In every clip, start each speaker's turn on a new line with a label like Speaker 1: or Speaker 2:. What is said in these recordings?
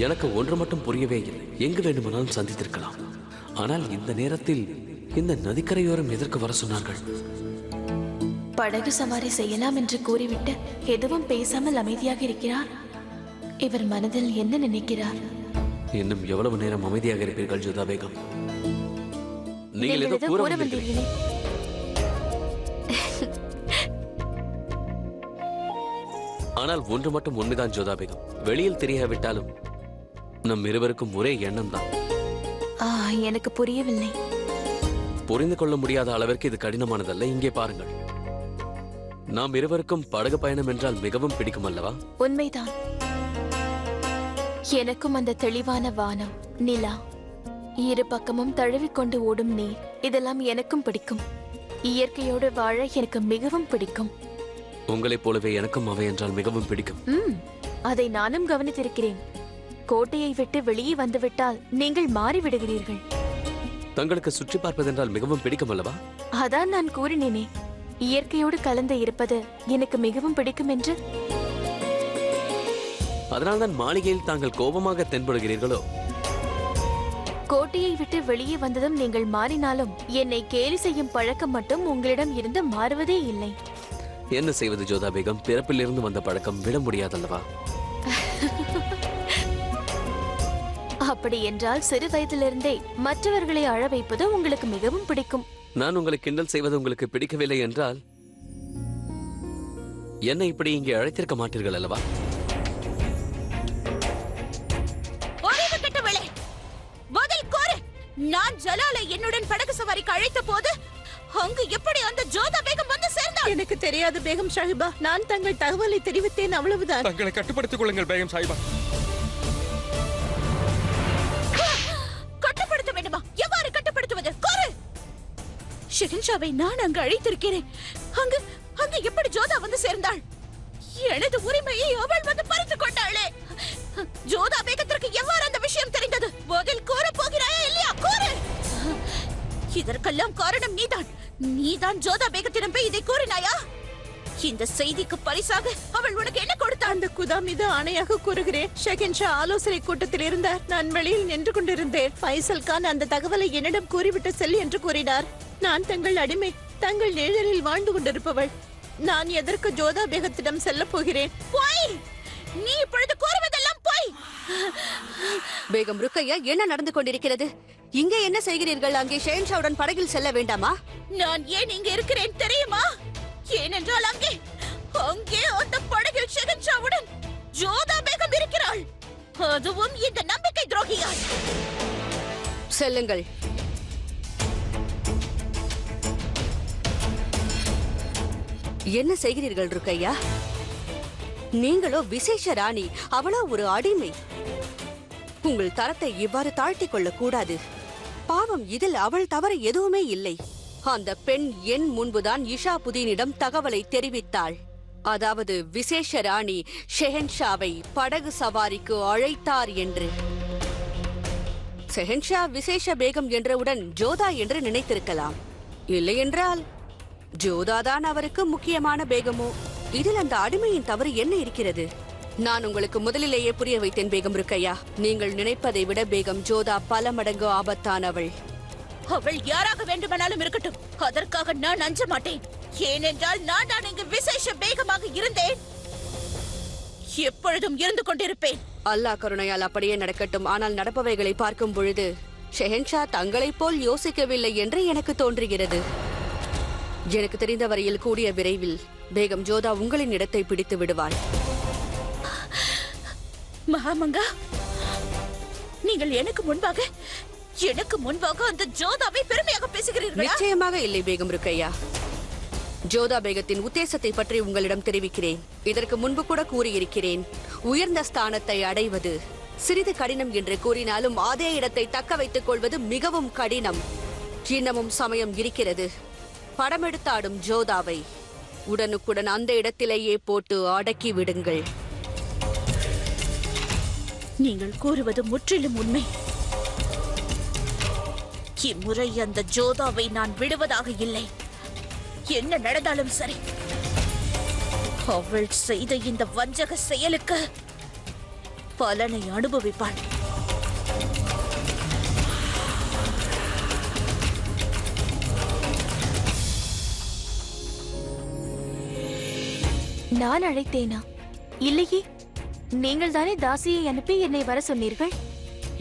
Speaker 1: எனக்கு ஒன்று மட்டும் புரியவே இல்லை. எங்கு வேண்டுமானாலும் சந்தித்திருக்கலாம். ஆனால் இந்த நேரத்தில் இந்த நதிக்கரையோரம் எதற்கு வர சொன்னார்கள்?
Speaker 2: படகு சவாரி செய்யலாம் என்று கூறிவிட்டு எதுவும் பேசாமல் அமைதியாக இருக்கிறார். இவர் மனதில் என்ன நினைக்கிறார்?
Speaker 1: இன்னும் எவ்வளவு நேரம் அமைதியாக இருப்பீர்கள் ஜோதா பேகம்? நீங்கள் ஏதோ கூற வந்தீர்களே. ஆனால் ஒன்று மட்டும் உண்மைதான் ஜோதா பேகம். வெளியில் தெரியாவிட்டாலும் நம் இருவருக்கும் ஒரே எண்ணம் தான்.
Speaker 2: எனக்கு புரியவில்லை.
Speaker 1: புரிந்து கொள்ள முடியாத அளவிற்கு இது கடினமானதல்ல. இங்கே பாருங்கள். நாம் இருவருக்கும் படகு பயணம் என்றால் மிகவும் பிடிக்கும் அல்லவா?
Speaker 2: உண்மைதான். எனக்கும் அந்த தெளிவான வானம், நிலா, இரு பக்கமும் தழுவிக்கொண்டு ஓடும் நீர், இதெல்லாம் எனக்கும் பிடிக்கும். இயற்கையோடு வாழ எனக்கு மிகவும் பிடிக்கும்.
Speaker 1: உங்களைப் போலவே எனக்கும் அவை என்றால் மிகவும் பிடிக்கும்.
Speaker 2: அதை நானும் கவனித்திருக்கிறேன். கோட்டையை விட்டு வெளியே வந்துவிட்டால் நீங்கள் மாறிவிடுகிறீர்கள்.
Speaker 1: தங்களுக்கு சுற்றி பார்ப்பதென்றால் மிகவும் பிடிக்கும் அல்லவா?
Speaker 2: அதான் நான் கூறினேனே, இயற்கையோடு கலந்து இருப்பது எனக்கு மிகவும் பிடிக்கும் என்று.
Speaker 1: அதனால்தான் மாளிகையில் தாங்கள் கோபமாக தென்படுகிறீர்களோ?
Speaker 2: கோட்டையை விட்டு வெளியே வந்ததும் நீங்கள் மாறினாலும் என்னை கேலி செய்யும் பழக்கம் மட்டும் உங்களிடம் இருந்து மாறுவதே இல்லை.
Speaker 1: என்ன செய்வது ஜோதா பேகம்? பிறப்பில் இருந்து வந்த பழக்கம் விட முடியாதல்லவா?
Speaker 2: அப்படி என்றால் சிறு வயதிலிருந்தே மற்றவர்களை அழ வைப்பது உங்களுக்கு மிகவும் பிடிக்கும்.
Speaker 1: நான் உங்களை கிண்டல் செய்வது உங்களுக்கு பிடிக்கவில்லை என்றால் என்னை இப்படி இங்கே அழைத்திருக்க மாட்டீர்கள் அல்லவா?
Speaker 3: நான் ஜலாலை என்னுடன் படகு சவாரிக்கு அழைத்த போது அங்கு எப்படி அந்த ஜோதா பேகம் வந்து சேர்ந்தார்?
Speaker 4: எனக்கு தெரியாது பேகம் சாஹிபா. நான் தங்கள் தகவலை தெரிவித்தேன், அவ்வளவுதான்.
Speaker 5: தங்களை கட்டுப்படுத்திக் கொள்ளுங்கள் பேகம் சாஹிபா.
Speaker 3: கட்டுப்படுத்த வேண்டுமா? எவ்வாறு கட்டுப்படுத்துவது? கூறு. ஷெஹன்ஷாவை நான் அங்கு அழைத்திருக்கிறேன். அங்கு அங்கு எப்படி ஜோதா வந்து சேர்ந்தாள்? எனது உரிமையை அவள் வந்து பறித்துக் கொண்டாளே. ஜோதா பேகத்திற்கு எவ்வாறு அந்த விஷயம் தெரிந்தது? பதில் கூற போகிறாயா இல்லையா? கூறு. இதற்கெல்லாம் காரணம் நீதான். நீதான் ஜோதா பேகத்திடம் போய் இதை கூறினாயா? இந்த செய்திக்கு பரிசாக அவள் உனக்கு என்ன கொடுத்தாள்?
Speaker 4: அந்த குதா மீது ஆணையாக கூறுகிறேன். ஷெஹன்ஷா ஆலோசனை கூட்டத்தில் இருந்தார். நான் வெளியில் நின்று கொண்டிருந்தேன். ஃபைசல் கான் அந்த தகவலை என்னிடம் கூறிவிட்டு செல் என்று கூறினார். நான் தங்கள் அடிமை, தங்கள் நிழலில் வாழ்ந்து கொண்டிருப்பவள். நான் எதற்கு ஜோதா பேகத்திடம் செல்ல போகிறேன்?
Speaker 3: போய் நீ இப்பொழுது கூறுவதெல்லாம் போய்.
Speaker 6: பேகம் ருக்கையா, என்ன நடந்து கொண்டிருக்கிறது? இங்கே என்ன செய்கிறீர்கள்? அங்கே ஷெஹன்ஷாவுடன் படகில் செல்ல வேண்டாமா?
Speaker 3: நான் ஏன் இங்க இருக்கிறேன் தெரியுமா? ஏனென்றால் அங்கே அங்கே அந்த படகில் ஷெஹன்ஷாவுடன் ஜோதா பேகம் இருக்கிறாள். அதுவும் இந்த நம்பிக்கை துரோகியால்.
Speaker 6: செல்லுங்கள். என்ன செய்கிறீர்கள் ருக்கையா? நீங்களோ விசேஷ ராணி, அவளோ ஒரு அடிமை. உங்கள் தரத்தை இவ்வாறு தாழ்த்திக் கொள்ளக் கூடாது. பாவம், இதில் அவள் தவறு எதுவுமே இல்லை. அந்த பெண் என் முன்புதான் இஷாபுதீனிடம் தகவலை தெரிவித்தாள். அதாவது விசேஷ ராணி ஷெஹன்ஷாவை படகு சவாரிக்கு அழைத்தார் என்று. ஷெஹன்ஷா விசேஷ பேகம் என்றவுடன் ஜோதா என்று நினைத்திருக்கலாம். இல்லையென்றால் ஜோதாதான் அவருக்கு முக்கியமான பேகமோ? இதில் அந்த அடிமையின் தவறு என்ன இருக்கிறது? நான் உங்களுக்கு முதலிலேயே புரிய வைத்தேன் பேகம் ருக்கையா. நீங்கள் நினைப்பதை விட பேகம் ஜோதா பல மடங்கு ஆபத்தானவள்.
Speaker 3: அவள் யாராக வேண்டுமானாலும் இருக்கட்டும், அதற்காக நான் அஞ்ச மாட்டேன். ஏனென்றால் நான் இங்கு விசேஷ பேகமாக இருந்தேன், எப்பொழுதும் இருந்து கொண்டிருப்பேன்.
Speaker 6: அல்லாஹ் கருணையால் அப்படியே நடக்கட்டும். ஆனால் நடப்பவைகளை பார்க்கும் பொழுது ஷெஹன்ஷா தங்களைப் போல் யோசிக்கவில்லை என்று எனக்கு தோன்றுகிறது. எனக்கு தெரிந்த வரையில் கூடிய விரைவில் பேகம் ஜோதா உங்களின் இடத்தை பிடித்து விடுவாள்.
Speaker 3: மகாமங்கா, நீங்கள் எனக்கு முன்பாக அந்த ஜோதாவை பெருமையாக பேசுகிறீர்கள்.
Speaker 6: நிச்சயமாக இல்லை பேகம் ருக்கையா. ஜோதா பேகத்தின் உத்தேசத்தை பற்றி உங்களிடம் தெரிவிக்கிறேன். இதற்கு முன்பு கூட கூறியிருக்கிறேன். உயர்ந்த ஸ்தானத்தை அடைவது சிறிது கடினம் என்று கூறினாலும் அதே இடத்தை தக்க வைத்துக் கொள்வது மிகவும் கடினம். இன்னமும் சமயம் இருக்கிறது. படமெடுத்தாடும் ஜோதாவை உடனுக்குடன் அந்த இடத்திலேயே போட்டு அடக்கி விடுங்கள்.
Speaker 3: நீங்கள் கூறுவது முற்றிலும் உண்மை. இம்முறை அந்த ஜோதாவை நான் விடுவதாக இல்லை. என்ன நடந்தாலும் சரி, அவள் செய்த இந்த வஞ்சக செயலுக்கு பலனை அனுபவிப்பாள்.
Speaker 2: நான் அழைத்தேனா? இல்லையே, நீங்கள் தானே தாசியை அனுப்பி என்னை வர சொன்னீர்கள்.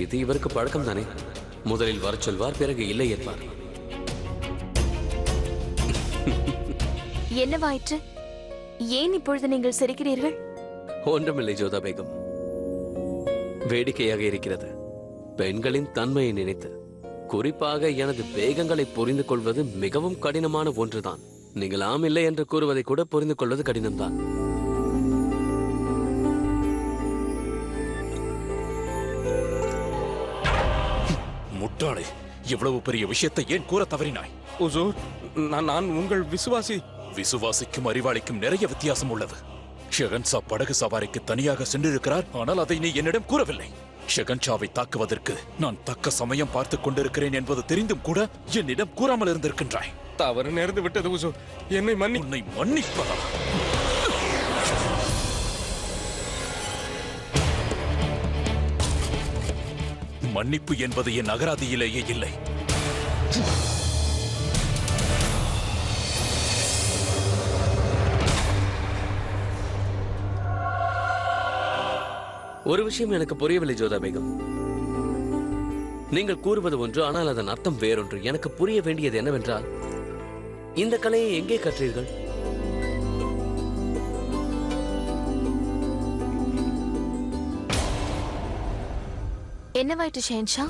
Speaker 1: இது இவருக்கு பழக்கம் தானே. முதலில் வரச் சொல்வார், பிறகு இல்லை என்பார்.
Speaker 2: என்னவாயிற்று? ஏன் இப்பொழுது நீங்கள் சிரிக்கிறீர்கள்?
Speaker 1: ஒன்றுமில்லை ஜோதா பேகம். வேடிக்கையாக இருக்கிறது. பெண்களின் தன்மையை நினைத்து, குறிப்பாக எனது வேகங்களை புரிந்து கொள்வது மிகவும் கடினமான ஒன்றுதான். நீங்கள் ஆம் இல்லை என்று கூறுவதை கூட புரிந்து கொள்வது கடினம்தான்.
Speaker 7: முட்டாளே, இவ்வளவு பெரிய விஷயத்தை ஏன் கூற தவறினாய்?
Speaker 5: உசூர், நான் உங்கள் விசுவாசி.
Speaker 7: விசுவாசிக்கும் அறிவாளிக்கும் நிறைய வித்தியாசம் உள்ளது. ஷெகன்ஷா படகு சவாரிக்கு தனியாக சென்றிருக்கிறார், ஆனால் அதை நீ என்னிடம் கூறவில்லை. ஷெகன்ஷாவை தாக்குவதற்கு நான் தக்க சமயம் பார்த்துக் கொண்டிருக்கிறேன் என்பது தெரிந்தும் கூட என்னிடம் கூறாமல் இருந்திருக்கின்றாய்.
Speaker 5: தவறு நேர்ந்து விட்டது உசூர், என்னை
Speaker 7: உன்னை மன்னிப்பதா? மன்னிப்பு என்பது என் அகராதியிலேயே இல்லை.
Speaker 1: ஒரு விஷயம் எனக்கு புரியவில்லை ஜோதா பேகம். நீங்கள் கூறுவது ஒன்று, ஆனால் அதன் அர்த்தம் வேறொன்று. எனக்கு புரிய வேண்டியது என்னவென்றால், இந்த கலையை எங்கே கற்றீர்கள்?
Speaker 2: என்னவாயிற்று ஷெஹன்ஷா?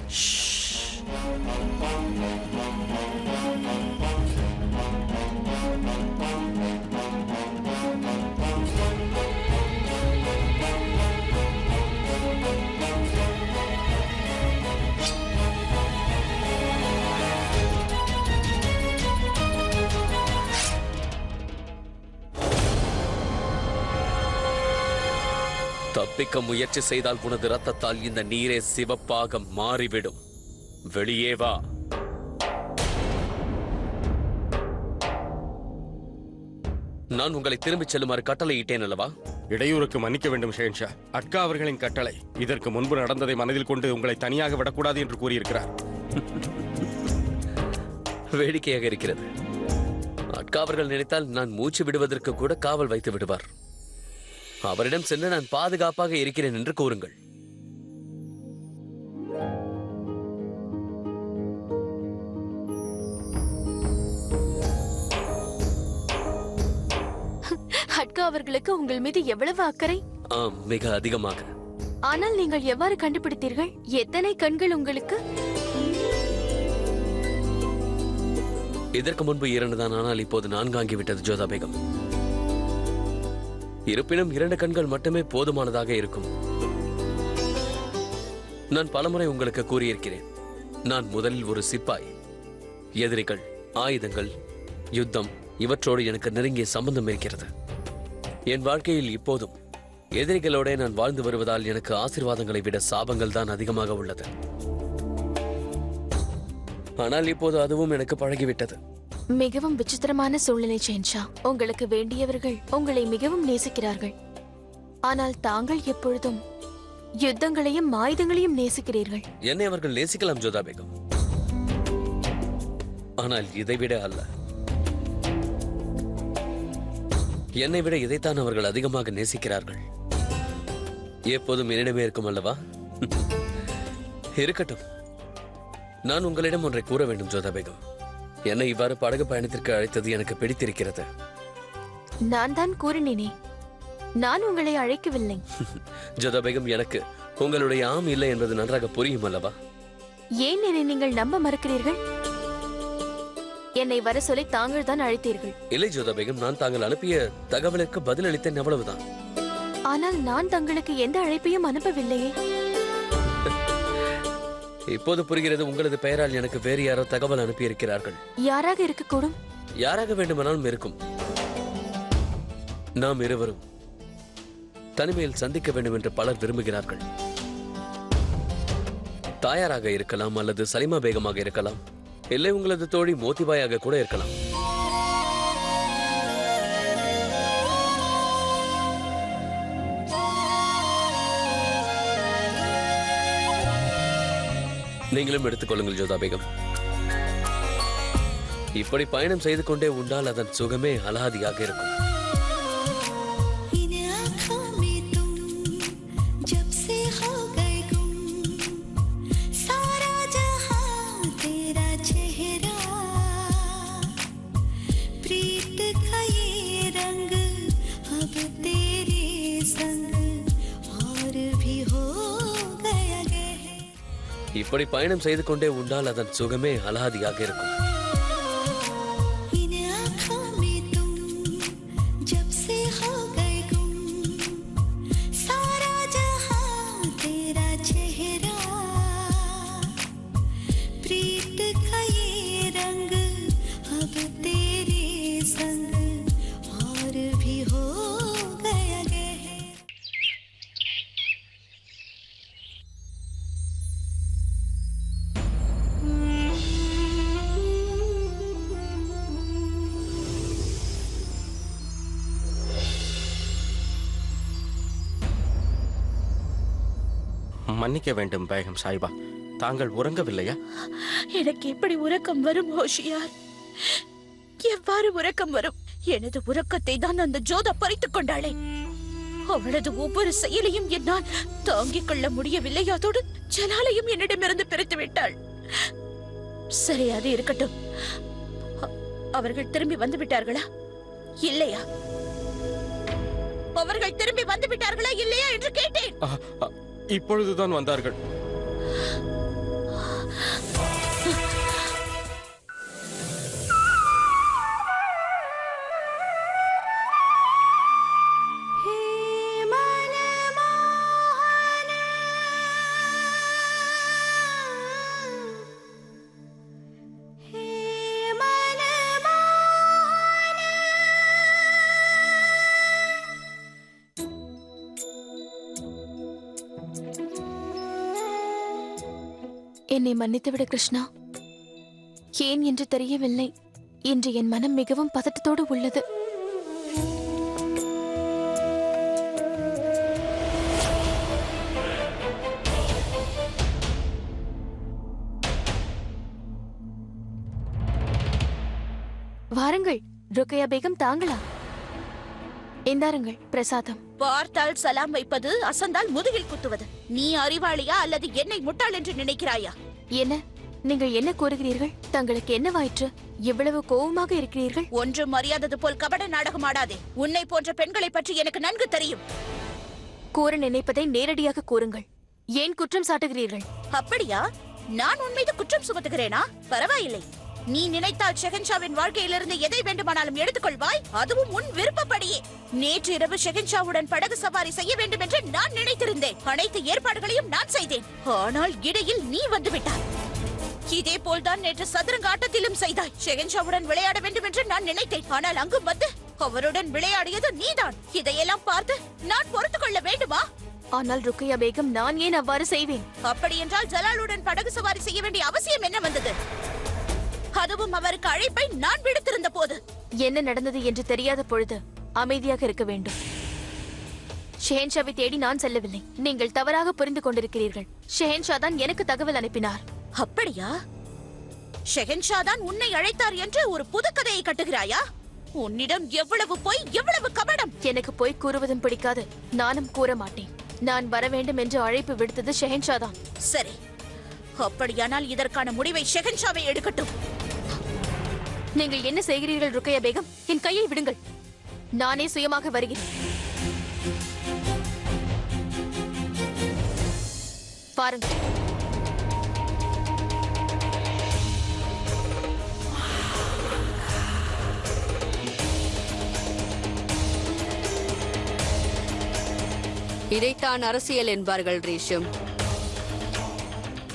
Speaker 1: தப்பிக்க முயற்சி செய்தால் உனது ரத்தத்தால் இந்த நீரே சிவப்பாக மாறிவிடும். வெளியே வா. நான் உங்களை திரும்பிச் செல்லுமாறு கட்டளையிட்டேன் அல்லவா?
Speaker 5: இடையூறுக்கு மன்னிக்க வேண்டும் ஷெஹன்ஷா. அட்கா அவர்களின் கட்டளை. இதற்கு முன்பு நடந்ததை மனதில் கொண்டு உங்களை தனியாக விடக்கூடாது என்று கூறியிருக்கிறார்.
Speaker 1: வேடிக்கையாக இருக்கிறது. அட்கா அவர்கள் நினைத்தால் நான் மூச்சு விடுவதற்கு கூட காவல் வைத்து விடுவார். அவரிடம் சென்று நான் பாதுகாப்பாக இருக்கிறேன் என்று கூறுங்கள்.
Speaker 2: அட்கா அவர்களுக்கு உங்கள் மீது எவ்வளவு அக்கறை?
Speaker 1: ஆம், மிக அதிகமாக.
Speaker 2: ஆனால் நீங்கள் எவ்வாறு கண்டுபிடித்தீர்கள்? எத்தனை கண்கள் உங்களுக்கு?
Speaker 1: இதற்கு முன்பு 2 தான், ஆனால் இப்போது 4 ஆகிவிட்டது ஜோதா பேகம். இருப்பினும் 2 கண்கள் மட்டுமே போதுமானதாக இருக்கும். நான் பலமுறை உங்களுக்கு கூறியிருக்கிறேன், நான் முதலில் ஒரு சிப்பாய். எதிரிகள், ஆயுதங்கள், யுத்தம் இவற்றோடு எனக்கு நெருங்கிய சம்பந்தம் இருக்கிறது. என் வாழ்க்கையில் இப்போதும் எதிரிகளோட நான் வாழ்ந்து வருவதால் எனக்கு ஆசீர்வாதங்களை விட சாபங்கள் தான் அதிகமாக உள்ளது. ஆனால் இப்போது அதுவும் எனக்கு பழகிவிட்டது.
Speaker 2: மிகவும் விசித்திரமான சூழ்நிலை ஷெஹன்ஷா. உங்களுக்கு வேண்டியவர்கள் உங்களை மிகவும் நேசிக்கிறார்கள், ஆனால் தாங்கள் எப்பொழுதும் யுத்தங்களையும் ஆயுதங்களையும் நேசிக்கிறீர்கள்.
Speaker 1: என்னை அவர்கள் நேசிக்கலாம் ஜோதா பேகம், ஆனால் இதைவிட அல்ல. என்னை விட இதைத்தான் அவர்கள் அதிகமாக நேசிக்கிறார்கள். எப்போதும் என்னிடமே இருக்கும் அல்லவா? இருக்கட்டும், நான் உங்களிடம் ஒன்றை கூற வேண்டும் ஜோதா பேகம். என்னை இவ்வாறு படகு பயணத்திற்கு அழைத்தது எனக்கு பிடித்திருக்கிறது.
Speaker 2: நான் தான் கூறினேனே, நான் உங்களை அழைக்கவில்லை.
Speaker 1: ஜோதா பேகம், எனக்கு உங்களுடைய ஆம் இல்லை என்பது நன்றாக புரியும் அல்லவா?
Speaker 2: ஏன் என்னை நீங்கள் நம்ப மறுக்கிறீர்கள்? என்னை வர சொல்லி தாங்கள் தான் அழைத்தீர்கள்.
Speaker 1: இல்லை ஜோதா பேகம், நான் தாங்கள் அனுப்பிய தகவலுக்கு பதிலளித்தேன், அவ்வளவுதான்.
Speaker 2: ஆனால் நான் தங்களுக்கு எந்த அழைப்பையும் அனுப்பவில்லையே.
Speaker 1: இப்போது புரிகிறது, உங்களது பெயரால் எனக்கு வேறு யாரோ தகவல் அனுப்பியிருக்கிறார்கள்.
Speaker 2: யாராக இருக்கக்கூடும்?
Speaker 1: யாராக வேண்டுமானாலும் இருக்கும். நாம் இருவரும் தனிமையில் சந்திக்க வேண்டும் என்று பலர் விரும்புகிறார்கள். தாயாராக இருக்கலாம், அல்லது சலிமா பேகமாக இருக்கலாம், இல்லை உங்களது தோழி மோதிபாயாக கூட இருக்கலாம். நீங்களும் எடுத்துக்கொள்ளுங்கள் ஜோதா பேகம். இப்படி பயணம் செய்து கொண்டே உண்டால் அதன் சுகமே அலாதியாக இருக்கும். இப்படி பயணம் செய்து கொண்டே உண்டால் அதன் சுகமே அலாதியாக இருக்கும்.
Speaker 5: மன்னிக்க வேண்டும் பேகம் சாஹிபா, தாங்கள் உறங்கவில்லையா?
Speaker 3: எனக்கு எப்படி உறக்கம் வரும் ஹோஷியார்? எவ்வாறு உறக்கம் வரும்? எனது உறக்கத்தை தான் அந்த ஜோதா பறித்துக் கொண்டாளே. அவளது ஒவ்வொரு செயலையும் என்னால் தாங்கிக் கொள்ள முடியவில்லை. அதோடு ஜலாலையும் என்னிடமிருந்து பிரித்து விட்டாள். சரி, அது இருக்கட்டும். அவர்கள் திரும்பி வந்து விட்டார்களா இல்லையா? அவர்கள் திரும்பி வந்து விட்டார்களா இல்லையா என்று கேட்டேன்.
Speaker 5: இப்பொழுதுதான் வந்தார்கள்.
Speaker 2: என்னை மன்னித்துவிடு கிருஷ்ணா. ஏன் என்று தெரியவில்லை. இன்று என் மனம் மிகவும் பதட்டத்தோடு உள்ளது. வாருங்கள் ருக்கையா பேகம், தாங்களா? இந்தாருங்கள் பிரசாதம்.
Speaker 3: பார்த்தால் சலாம் வைப்பது, அசந்தால் முதுகில் குத்துவது. நீ அறிவாளியா அல்லது என்னை முட்டாள் என்று நினைக்கிறாயா?
Speaker 2: என்ன நீங்கள் என்ன கூறுகிறீர்கள்? தங்களுக்கு என்னவாயிற்று? இவ்வளவு கோபமாக இருக்கிறீர்கள்?
Speaker 3: ஒன்றும் அறியாதது போல் கபட நாடகம் ஆடாதே. உன்னை போன்ற பெண்களை பற்றி எனக்கு நன்கு தெரியும்.
Speaker 2: கூற நினைப்பதை நேரடியாக கூறுங்கள். ஏன் குற்றம் சாட்டுகிறீர்கள்?
Speaker 3: அப்படியா? நான் உன் மீது குற்றம் சுமத்துகிறேனா? பரவாயில்லை. நீ நினைத்தால் ஷெஹன்ஷாவின் வாழ்க்கையிலிருந்து எதை வேண்டுமானாலும் எடுத்துக்கொள்வாய். அதுவும் உன் விருப்பப்படியே. நேற்று இரவு ஷெஹன்ஷாவுடன் படகு சவாரி செய்ய வேண்டும் என்று நான் நினைத்திருந்தேன். அனைத்து ஏற்பாடுகளையும் நான் செய்தேன். ஆனால் இடையில் நீ வந்து விட்டாய். இதே போல்தான் நேற்று சதுரங்க ஆட்டத்திலும் செய்தாய். ஷெஹன்ஷாவுடன் விளையாட வேண்டும் என்று நான் நினைத்தேன். ஆனால் அங்கும் வந்து அவருடன் விளையாடியது நீதான். இதையெல்லாம் பார்த்து நான் பொறுத்துக் கொள்ள வேண்டுமா?
Speaker 2: ஆனால் ருக்கையா பேகம், நான் ஏன் அவ்வாறு செய்வேன்?
Speaker 3: அப்படி என்றால் ஜலாலுடன் படகு சவாரி செய்ய வேண்டிய அவசியம் என்ன வந்தது? அதுவும் அவருக்கு அழைப்பை நான் விடுத்திருந்த போது.
Speaker 2: என்ன நடந்தது என்று தெரியாத பொழுது அமைதியாக இருக்க வேண்டும். ஷெஹன்ஷாவை தேடி நான் செல்லவில்லை. நீங்கள் தவறாக புரிந்து கொண்டிருக்கிறீர்கள். ஷெஹன்ஷா தான் எனக்கு தகவல் அனுப்பினார்.
Speaker 3: அப்படியா? ஷெஹன்ஷா தான் உன்னை அழைத்தார் என்று ஒரு புது கதையை கட்டுகிறாயா? உன்னிடம் எவ்வளவு பொய், எவ்வளவு கபடம்!
Speaker 2: எனக்கு பொய் கூறுவதும் பிடிக்காது, நானும் கூற மாட்டேன். நான் வர வேண்டும் என்று அழைப்பு விடுத்தது ஷெஹன்ஷா தான்.
Speaker 3: சரி, அப்படியானால் இதற்கான முடிவை ஷெஹன்ஷாவை எடுக்கட்டும்.
Speaker 2: நீங்கள் என்ன செய்கிறீர்கள் ருக்கையா பேகம்? என் கையை விடுங்கள். நானே சுயமாக வருகிறேன். பாருங்கள்.
Speaker 6: இதைத்தான் அரசியல் என்பார்கள் ரேஷம்.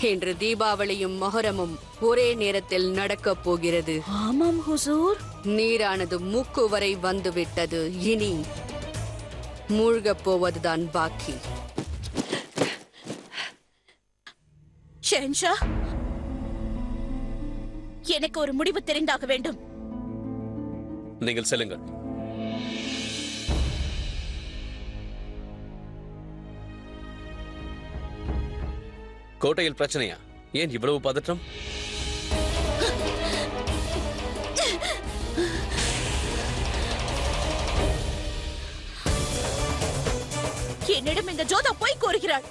Speaker 6: இன்று தீபாவளியும் மொஹரமும் ஒரே நேரத்தில் நடக்கப் போகிறது.
Speaker 3: ஆமாம் ஹுசூர்.
Speaker 6: நீரானது மூக்கு வரை வந்துவிட்டது. இனி மூழ்கப் போவதுதான் பாக்கி.
Speaker 3: ஷெஹன்ஷா, எனக்கு ஒரு முடிவு தெரிந்தாக வேண்டும்.
Speaker 1: நீங்கள் செல்லுங்கள். கோட்டையில் பிரச்சனையா? ஏன் இவ்வளவு பதற்றம்?
Speaker 3: என்னிடம் இந்த ஜோதா போய் கூறுகிறாள்.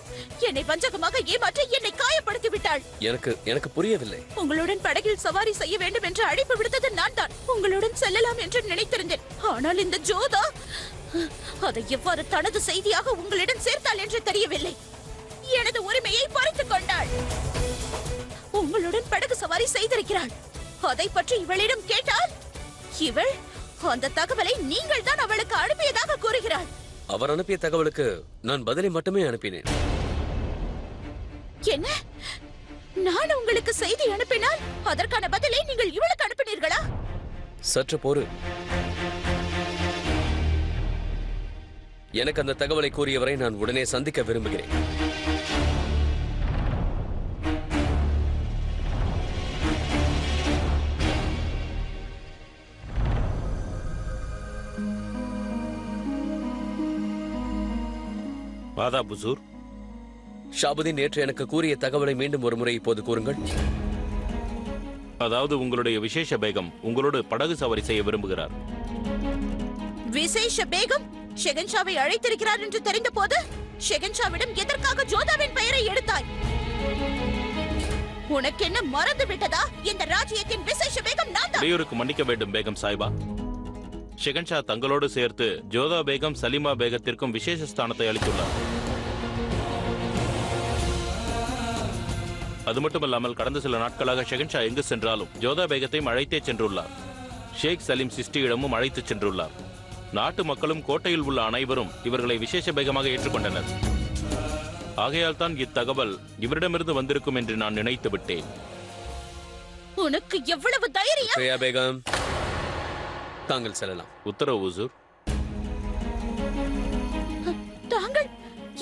Speaker 3: என்னை வஞ்சகமாக ஏமாற்றி என்னை காயப்படுத்தி விட்டாள்.
Speaker 1: எனக்கு புரியவில்லை.
Speaker 3: உங்களுடன் படகில் சவாரி செய்ய வேண்டும் என்று அழைப்பு விடுத்தது நான் தான். உங்களுடன் செல்லலாம் என்று நினைத்திருந்தேன். ஆனால் இந்த ஜோதா அதை எவ்வாறு தனது செய்தியாக உங்களிடம் சேர்த்தாள் என்று தெரியவில்லை. எனது உரிமையை பறித்துக் கொண்டாள். உங்களுடன் படகு சவாரி செய்திருக்கிறாள். அதை பற்றி இவளிடம் கேட்டால் இவள் அந்த தகவலை நீங்கள் தான் அவளுக்கு அனுப்பியதாக கூறுகிறாள்.
Speaker 1: அவர் அனுப்பிய தகவலுக்கு நான் பதிலை மட்டுமே அனுப்பினேன்.
Speaker 3: என்ன? நான் உங்களுக்கு செய்தி அனுப்பினால் அதற்கான பதிலை நீங்கள் இவளுக்கு அனுப்பினீர்களா?
Speaker 1: சற்று பொறு. எனக்கு அந்த தகவலை கூறியவரை நான் உடனே சந்திக்க விரும்புகிறேன்.
Speaker 8: வாதா புசூர்.
Speaker 1: ஷாபுதீன் நேற்று எனக்கு கூறிய தகவலை மீண்டும் ஒரு முறை இப்போது கூறுங்கள்.
Speaker 8: அதாவது உங்களுடைய விசேஷ பேகம் உங்களோடு படகு சவாரி செய்ய விரும்புகிறார்.
Speaker 3: விசேஷ பேகம் ஷெகன்ஷாவை அழைத்திருக்கிறார் என்று தெரிந்த போது ஷெகன்ஷாவிடம் எதற்காக ஜோதாவின் பெயரை எடுத்தாய்? உனக்கு என்ன மறந்து விட்டதா? இந்த ராஜ்யத்தின் விசேஷ பேகம் நான் தான்.
Speaker 8: இடையூறுக்கு மன்னிக்க வேண்டும் பேகம் சாஹிபா. ஷெகன்ஷா தங்களோடு சேர்த்து ஜோதா பேகம் சலீமா பேகத்திற்கும் விசேஷ ஸ்தானத்தை அளித்துள்ளார். அது மட்டுமல்லாமல் கடந்த சில நாட்களாக ஷெகன்ஷா எங்கு சென்றாலும் ஜோதா பேகத்தையும் அழைத்தே சென்றுள்ளார். ஷேக் சலீம் சிஸ்டியிடமும் அழைத்து சென்றுள்ளார். நாட்டு மக்களும் கோட்டையில் உள்ள அனைவரும் இவர்களை விசேஷ பேகமாக ஏற்றுக்கொண்டனர். ஆகையால் தான் இத்தகவல் இவரிடமிருந்து வந்திருக்கும் என்று நான் நினைத்து விட்டேன்.
Speaker 3: உனக்கு எவ்வளவு தைரியம்?
Speaker 1: ருக்கையா பேகம், தாங்கள் செல்லலாம்.
Speaker 8: உத்தரவு ஹுசூர்.
Speaker 3: தாங்கள்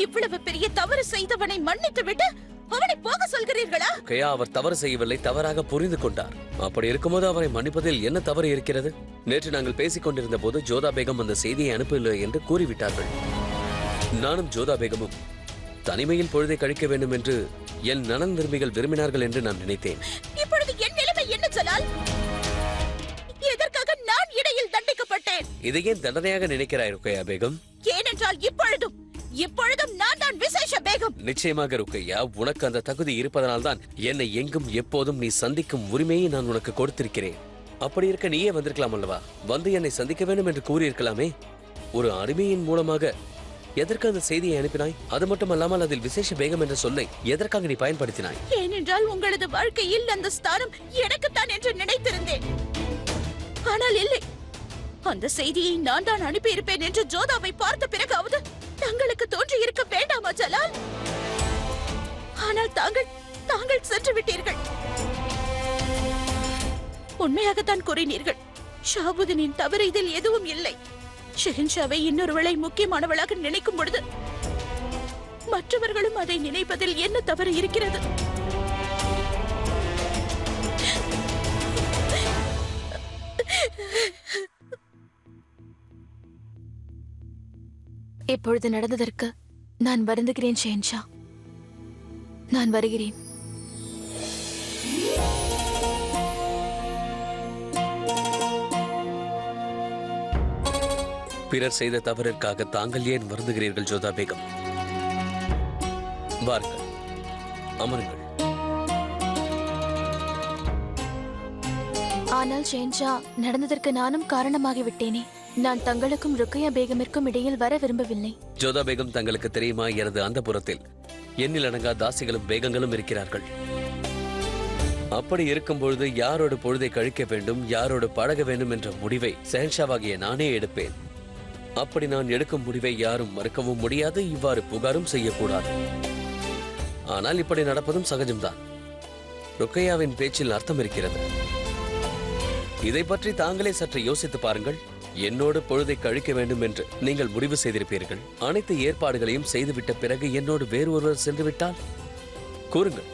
Speaker 3: இவ்வளவு பெரிய தவறு செய்தவனை மன்னித்து விட்டு அவனை போக சொல்கிறீர்களா?
Speaker 1: ருக்கையா, அவர் தவறு செய்யவில்லை, தவறாக புரிந்து கொண்டார். அப்படி இருக்கும்போது அவரை மன்னிப்பதில் என்ன தவறு இருக்கிறது? நேற்று நாங்கள் பேசிக் கொண்டிருந்த போது ஜோதா பேகம் அந்த செய்தியை அனுப்பவில்லை என்று கூறிவிட்டார்கள். நானும் ஜோதா பேகமும் தனிமையில் பொழுதை கழிக்க வேண்டும் என்று என் நலன் விரும்பிகள் விரும்பினார்கள் என்று நான் நினைத்தேன்.
Speaker 3: இப்பொழுது என் நிலைமை என்ன சொல்லால்? எதற்காக நான் இடையில் தண்டிக்கப்பட்டேன்?
Speaker 1: இதை ஏன் தண்டனையாக நினைக்கிறாய் ருக்கையா பேகம்?
Speaker 3: ஏனென்றால் இப்பொழுதும் நான் தான் விசேஷ பேகம்.
Speaker 1: நிச்சயமாக ருக்கையா, உனக்கு அந்த தகுதி இருப்பதனால்தான் என்னை எங்கும் எப்போதும் நீ சந்திக்கும் உரிமையை நான் உனக்கு கொடுத்திருக்கிறேன். அப்படி இருக்க நீயே வந்திருக்கலாம் அல்லவா? வந்து என்னை சந்திக்க வேண்டும் என்று கூறியிருக்கலாமே. ஒரு அடிமையின் மூலமாக எதற்கு அந்த செய்தியை அனுப்பினாய்? அது மட்டுமல்லாமல் அதில் விசேஷ பேகம் என்ற சொல்லை எதற்காக நீ பயன்படுத்தினாய்?
Speaker 3: ஏனென்றால் உங்களது வாழ்க்கையில் அந்த ஸ்தானம் எனக்குத்தான் என்று நினைத்திருந்தேன். ஆனால் இல்லை, அந்த செய்தியை நான் தான் அனுப்பியிருப்பேன் என்று ஜோதாவை பார்த்த பிறகாவது தங்களுக்கு தோன்றி இருக்க வேண்டாமா ஜலால்? ஆனால் தாங்கள் சென்று விட்டீர்கள். உண்மையாகத்தான் கூறினீர்கள். ஷாபுதீனின் தவறு இதில் எதுவும் இல்லை. ஷெஹன்ஷாவை இன்னொருவளை முக்கியமானவளாக நினைக்கும் பொழுது மற்றவர்களும் அதை நினைப்பதில் என்ன தவறு இருக்கிறது?
Speaker 2: இப்பொழுது நடந்ததற்கு நான் வருந்துகிறேன் ஷெஹன்ஷா. நான் வருகிறேன்.
Speaker 1: பிறர் செய்த தவறிற்காக தாங்கள் ஏன் வருந்துகிறீர்கள் ஜோதா பேகம்? வாருங்கள், அமருங்கள்.
Speaker 2: ஆனால் ஷெஹன்ஷா, நடந்ததற்கு நானும் காரணமாகிவிட்டேனே. நான் தங்களுக்கும் ருக்கையா பேகமிற்கும் இடையில் வர விரும்பவில்லை.
Speaker 1: ஜோதா பேகம், தங்களுக்கு தெரியுமா, எனது அந்தப்புறத்தில் எண்ணில் அடங்கா தாசிகளும் பேகங்களும் இருக்கிறார்கள். அப்படி இருக்கும் பொழுது யாரோடு பொழுதை கழிக்க வேண்டும், யாரோடு பழக வேண்டும் என்ற முடிவை ஷெஹன்ஷாவாகிய நானே எடுப்பேன். அப்படி நான் எடுக்கும் முடிவை யாரும் மறுக்கவும் முடியாது, இவ்வாறு புகாரும் செய்யக்கூடாது. ஆனால் இப்படி நடப்பதும் சகஜம்தான். ருக்கையாவின் பேச்சில் அர்த்தம் இருக்கிறது. இதை பற்றி தாங்களே சற்று யோசித்து பாருங்கள். என்னோடு பொழுதை கழிக்க வேண்டும் என்று நீங்கள் முடிவு செய்திருப்பீர்கள். அனைத்து ஏற்பாடுகளையும் செய்துவிட்ட பிறகு என்னோடு வேறு ஒருவர் சென்று விட்டால் கூறுங்கள்,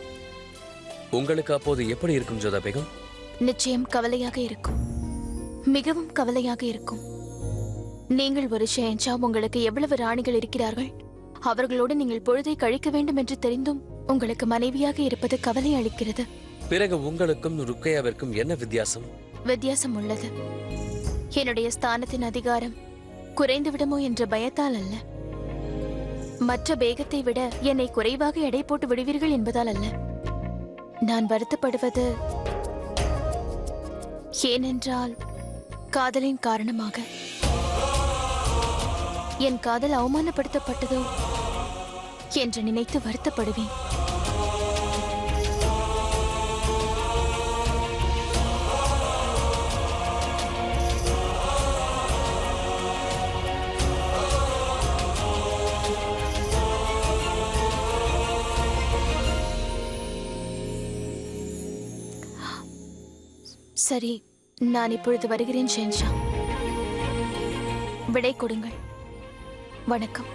Speaker 1: உங்களுக்கு அப்போது எப்படி இருக்கும் ஜோதா பேகம்?
Speaker 2: நிச்சயம் கவலையாக இருக்கும், மிகவும் கவலையாக இருக்கும். நீங்கள் ஒரு ஷெஹன்ஷா, உங்களுக்கு எவ்வளவு ராணிகள் இருக்கிறார்கள். அவர்களோடு நீங்கள் பொழுதை கழிக்க வேண்டும் என்று தெரிந்தும் உங்களுக்கு மனைவியாக இருப்பது கவலை அளிக்கிறது.
Speaker 1: பிறகு உங்களுக்கும் ருக்கையாவிற்கும் என்ன வித்தியாசம்?
Speaker 2: வித்தியாசம் உள்ளது. என்னுடைய ஸ்தானத்தின் அதிகாரம் குறைந்து விடுமோ என்ற பயத்தால் அல்ல, மற்ற பேகத்தை விட என்னை குறைவாக எடை போட்டு விடுவீர்கள் என்பதால் அல்ல. நான் வருத்தப்படுவது ஏனென்றால் காதலின் காரணமாக. என் காதல் அவமானப்படுத்தப்பட்டதோ என்று நினைத்து வருத்தப்படுவேன். சரி, நான் இப்பொழுது வருகிறேன் ஷென்ஷா. விடை கொடுங்கள். வணக்கம்.